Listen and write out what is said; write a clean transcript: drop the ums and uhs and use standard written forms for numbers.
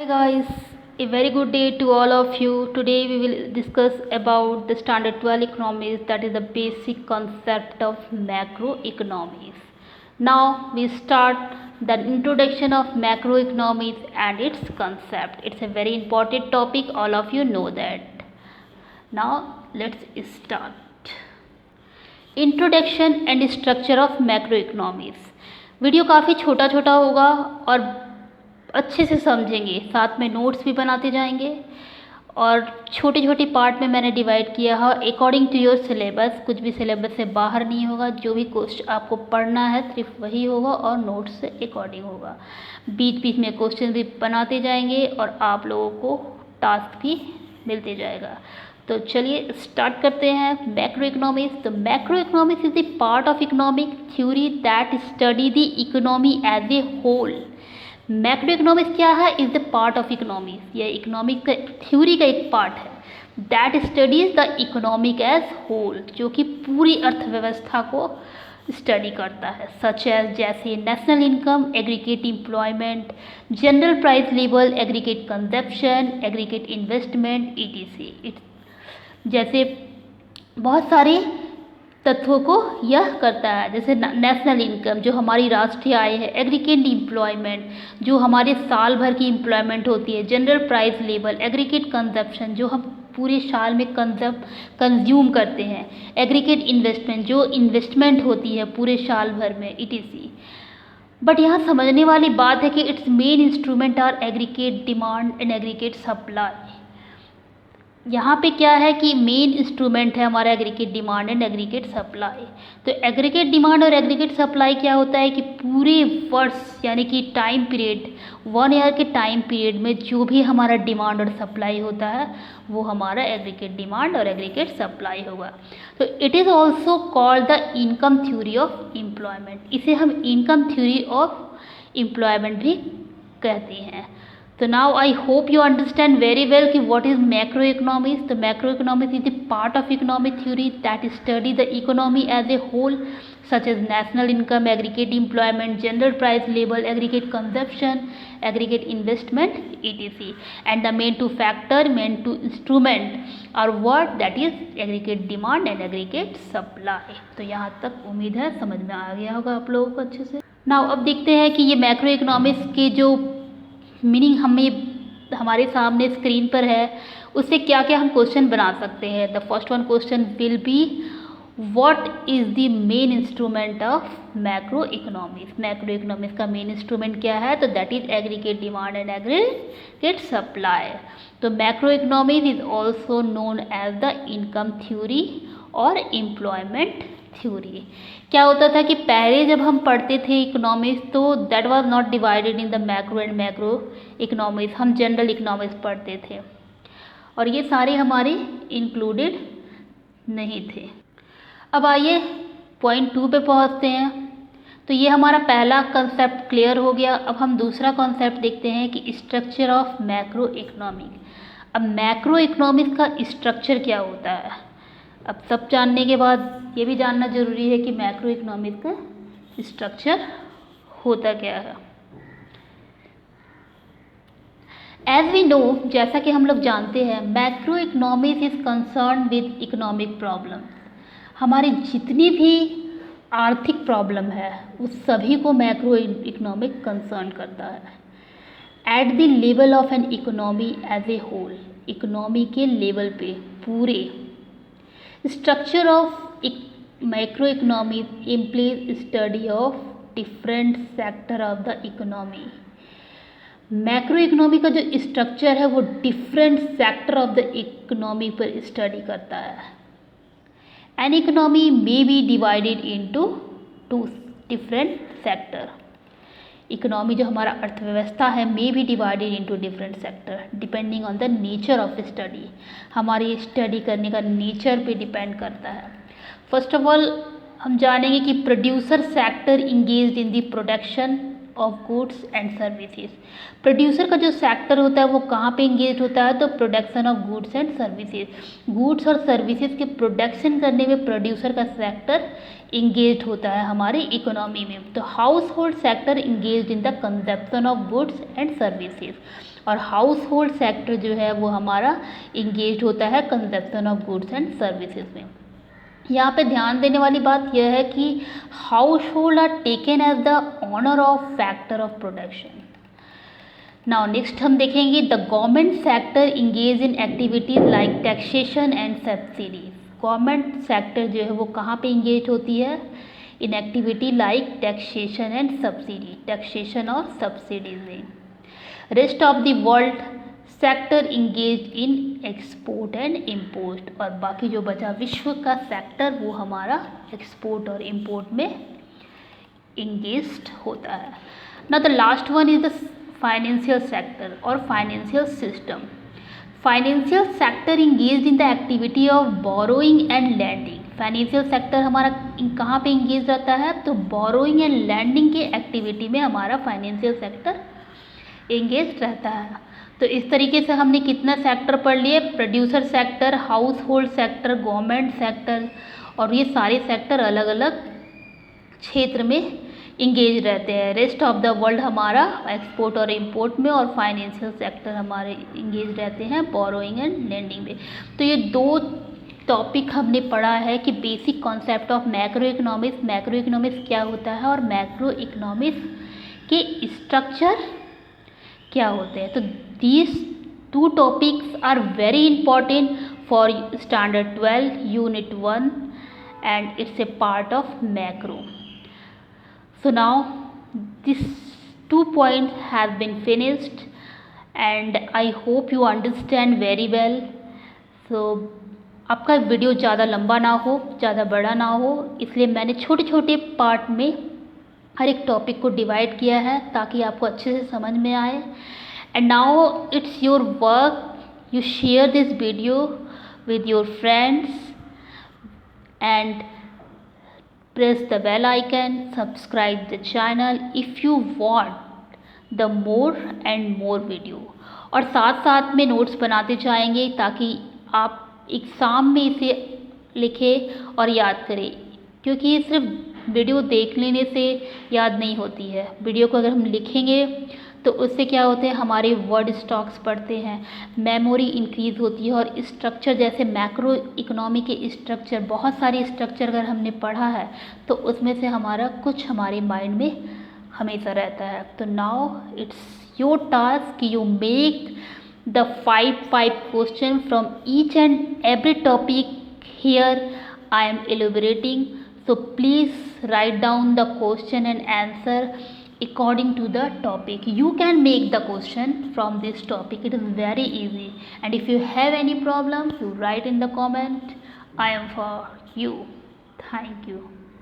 Hi guys, a very good day to all of you. Today we will discuss about the standard 12 economics, that is the basic concept of macroeconomics. Now we start the introduction of macroeconomics and its concept. It's a very important topic, all of you know that. Now let's start. Introduction and structure of macro economics. Video काफ़ी छोटा छोटा होगा और अच्छे से समझेंगे, साथ में नोट्स भी बनाते जाएंगे और छोटे छोटे पार्ट में मैंने डिवाइड किया है अकॉर्डिंग टू योर सिलेबस। कुछ भी सिलेबस से बाहर नहीं होगा, जो भी क्वेश्चन आपको पढ़ना है सिर्फ वही होगा और नोट्स से अकॉर्डिंग होगा। बीच बीच में क्वेश्चन भी बनाते जाएंगे और आप लोगों को टास्क भी मिलते जाएगा। तो चलिए स्टार्ट करते हैं मैक्रो इकोनॉमिक्स। तो macroeconomics is the part of economic theory that study the economy as a whole. Macroeconomics क्या है? Is the part of economics. यह इकोनॉमिक का थ्योरी का एक पार्ट है that studies the economic as whole, जो कि पूरी अर्थव्यवस्था को स्टडी करता है। सच एज जैसे national income, aggregate employment, general price level, aggregate consumption, aggregate investment etc। जैसे बहुत सारे तत्वों को यह करता है, जैसे नेशनल इनकम जो हमारी राष्ट्रीय आय है, एग्रीगेट एम्प्लॉयमेंट जो हमारे साल भर की एम्प्लॉयमेंट होती है, general price level, aggregate consumption जो हम पूरे साल में कंज्यूम करते हैं, एग्रीगेट इन्वेस्टमेंट जो इन्वेस्टमेंट होती है पूरे साल भर में etc। बट यहाँ समझने वाली बात है कि it's main instrument are aggregate demand and aggregate supply. यहाँ पे क्या है कि मेन इंस्ट्रूमेंट है हमारा aggregate demand and aggregate supply. तो एग्रीगेट डिमांड और एग्रीगेट सप्लाई क्या होता है कि पूरे वर्ष यानी कि टाइम पीरियड 1 ईयर के टाइम पीरियड में जो भी हमारा डिमांड और सप्लाई होता है वो हमारा एग्रीगेट डिमांड और एग्रीगेट सप्लाई होगा। तो it is also called the income theory of employment. इसे हम इनकम थ्योरी ऑफ एम्प्लॉयमेंट भी कहते हैं। So now I hope you understand very well कि what is macroeconomics. The macroeconomics is the part of economic theory that study the economy as a whole, such as national income, aggregate employment, general price level, aggregate consumption, aggregate investment etc। And the main two instrument are what? That is aggregate demand and aggregate supply। तो यहाँ तक उम्मीद है समझ में आ गया होगा आप लोगों को अच्छे से। Now अब देखते हैं कि ये मैक्रो इकोनॉमिक्स के जो मीनिंग हमें हमारे सामने स्क्रीन पर है उससे क्या क्या हम क्वेश्चन बना सकते हैं। The first one question will be what is the main instrument of macroeconomics. Macroeconomics का मेन इंस्ट्रूमेंट क्या है? तो that is aggregate demand and aggregate supply. तो macroeconomics is also known as the income theory और employment theory. क्या होता था कि पहले जब हम पढ़ते थे इकोनॉमिक्स तो that was not divided in the macro and macro economics, हम जनरल इकोनॉमिक्स पढ़ते थे और ये सारे हमारे इंक्लूडेड नहीं थे। अब आइए पॉइंट 2 पे पहुंचते हैं। तो ये हमारा पहला कंसेप्ट क्लियर हो गया। अब हम दूसरा कॉन्सेप्ट देखते हैं कि स्ट्रक्चर ऑफ मैक्रो इकोनॉमिक्स। अब मैक्रो इकोनॉमिक्स का स्ट्रक्चर क्या होता है? अब सब जानने के बाद ये भी जानना ज़रूरी है कि मैक्रो इकोनॉमिक्स का स्ट्रक्चर होता क्या है। एज वी नो, जैसा कि हम लोग जानते हैं, macroeconomics is concern with economic problem. हमारी जितनी भी आर्थिक प्रॉब्लम है उस सभी को मैक्रो इकोनॉमिक कंसर्न करता है। At the level of an economy as a whole, economy के लेवल पे पूरे structure of macroeconomics implies study of different sector of the economy. Macro economy का जो स्ट्रक्चर है वो different sector of the economy पर study करता है। An economy may be divided into 2 different sector. Economy जो हमारा अर्थव्यवस्था है may be divided into different sector depending on the nature of study. हमारी स्टडी करने का नेचर पे डिपेंड करता है। फर्स्ट ऑफ ऑल हम जानेंगे कि producer sector engaged in the production of goods and services. Producer का जो सेक्टर होता है वो कहाँ पे इंगेज होता है, तो production of goods and services. Goods और सर्विसेज के प्रोडक्शन करने में प्रोड्यूसर का सेक्टर इंगेज होता है हमारी इकोनॉमी में। तो house hold sector engage in the consumption of goods and services, और हाउस होल्ड सेक्टर जो है वो हमारा इंगेज होता है consumption of goods and services में। यहाँ पे ध्यान देने वाली बात यह है कि household are taken as the owner of factor of production. Now next हम देखेंगे the government sector engage in activities like taxation and subsidies. Government sector जो है वो कहाँ पे इंगेज होती है, in activity like taxation and subsidy, taxation और सब्सिडीज में। Rest of the world sector engage in export and import, और बाकी जो बचा विश्व का सेक्टर वो हमारा एक्सपोर्ट और इम्पोर्ट में इंगेज्ड होता है। ना the last one is the financial sector और financial system. Financial sector engage in the activity of borrowing and lending. Financial sector हमारा कहाँ पे इंगेज रहता है, तो बोरोइंग एंड लैंडिंग के एक्टिविटी में हमारा फाइनेंशियल सेक्टर इंगेज रहता है। तो इस तरीके से हमने कितना सेक्टर पढ़ लिए, producer sector, house hold sector, government sector, और ये सारे सेक्टर अलग अलग क्षेत्र में इंगेज रहते हैं। रेस्ट ऑफ द वर्ल्ड हमारा एक्सपोर्ट और इंपोर्ट में, और फाइनेंशियल सेक्टर हमारे इंगेज रहते हैं बोरोइंग एंड लेंडिंग में। तो ये दो टॉपिक हमने पढ़ा है कि basic concept of macroeconomics, macroeconomics क्या होता है और मैक्रो इकोनॉमिक्स के स्ट्रक्चर क्या होते हैं। तो these two topics are very important for standard 12 unit 1 and it's a part of macro. So now these 2 points have been finished and I hope you understand very well. So आपका video ज़्यादा लंबा ना हो, ज़्यादा बड़ा ना हो, इसलिए मैंने छोटे छोटे पार्ट में हर एक टॉपिक को डिवाइड किया है ताकि आपको अच्छे से समझ में आए। And now it's your work, you share this video with your friends and press the bell icon, subscribe the channel if you want the more and more video। और साथ साथ में नोट्स बनाते जाएंगे ताकि आप एग्ज़ाम में इसे लिखें और याद करें, क्योंकि ये सिर्फ वीडियो देख लेने से याद नहीं होती है। वीडियो को अगर हम लिखेंगे तो उससे क्या होते हैं, हमारे वर्ड स्टॉक्स बढ़ते हैं, मेमोरी इंक्रीज़ होती है, और स्ट्रक्चर जैसे मैक्रो इकोनॉमी के स्ट्रक्चर, बहुत सारे स्ट्रक्चर अगर हमने पढ़ा है तो उसमें से हमारा कुछ हमारे माइंड में हमेशा रहता है। तो नाउ इट्स योर टास्क कि you make the 5 question from each and every topic here I am elaborating। So please write down the question and answer according to the topic. You can make the question from this topic. It is very easy. And if you have any problem, you write in the comment. I am for you. Thank you.